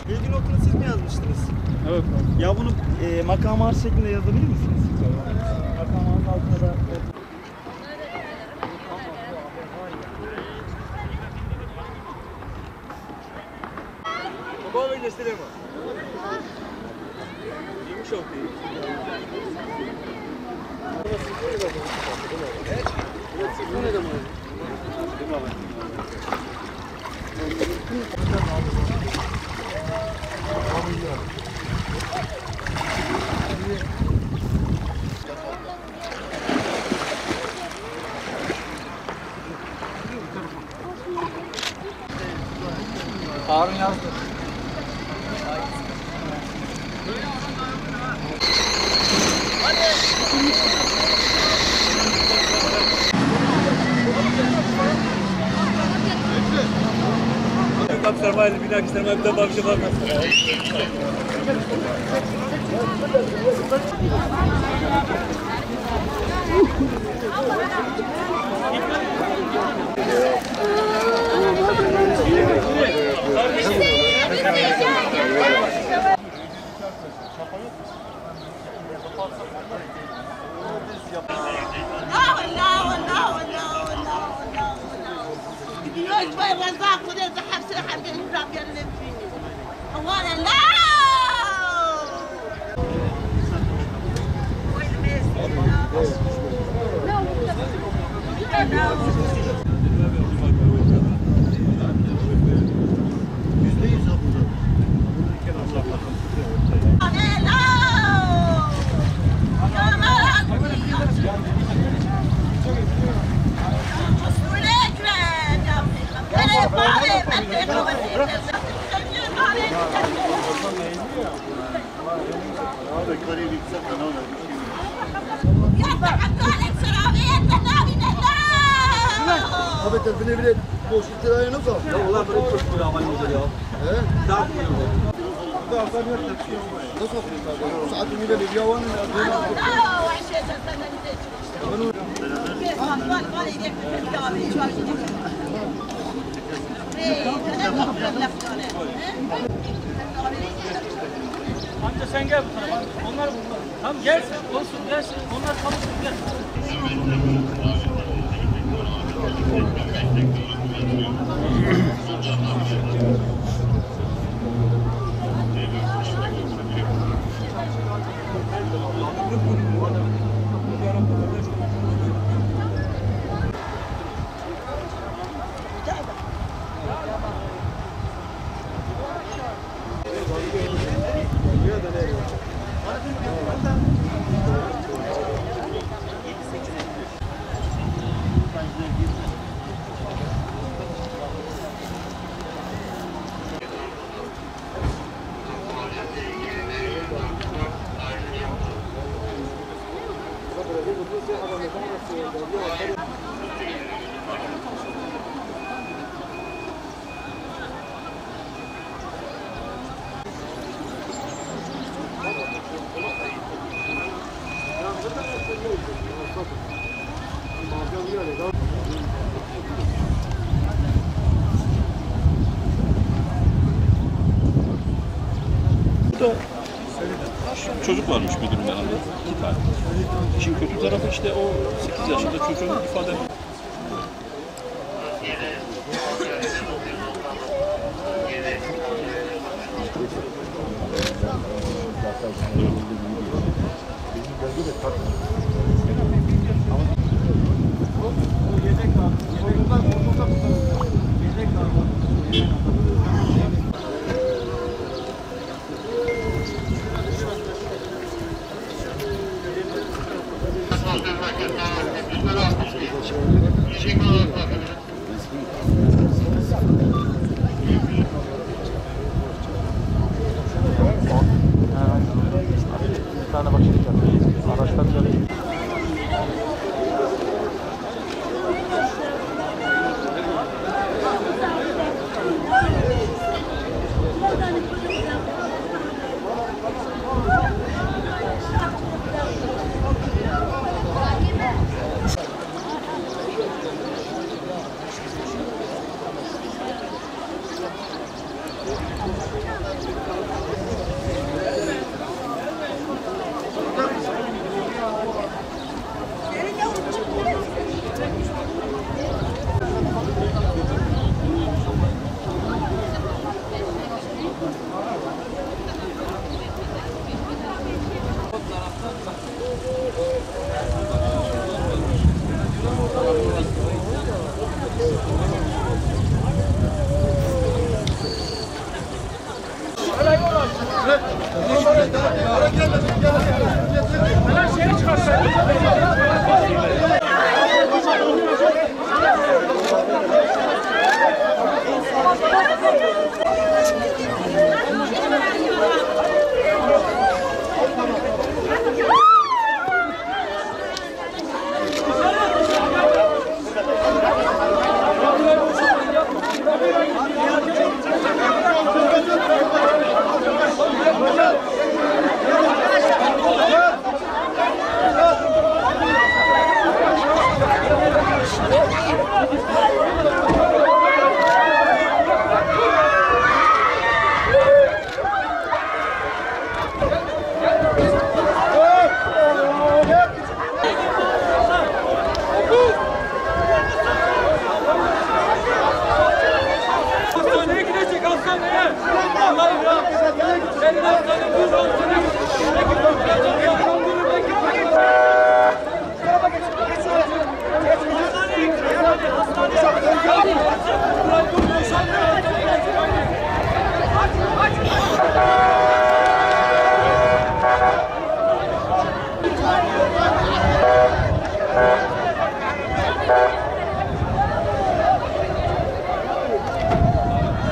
Bilgi notunu siz mi yazmıştınız? Evet. Ya bunu makam arz şeklinde yazabilir misiniz? Makam arz altına da... Baba göstereyim mi? İyiymiş o. Harun yazdı. Tam sermayeli bir dahaki sermayeli bir bakışa bakmaz. Abi telefonu bile boşluk kiraya nasıl? Ya ulan böyle çok böyle aman güzel ya. He? Daha güzel. Nasıl yapıyorsun? Saat ümide bir yavanın Amca sen gel bu tarafa. Onlar bunlar. Tamam gelsin. Olsun gelsin. Onlar çalışsın gel. Burada çocuk varmış müdürün yanında, 2 tane. İşin kötü tarafı işte o 8 yaşında çocuğun ifade tane bak şey geldi. Araçlar geldi. Hastaneye gidecek, hastaneye. Allah'ım ya. Senin hastaneye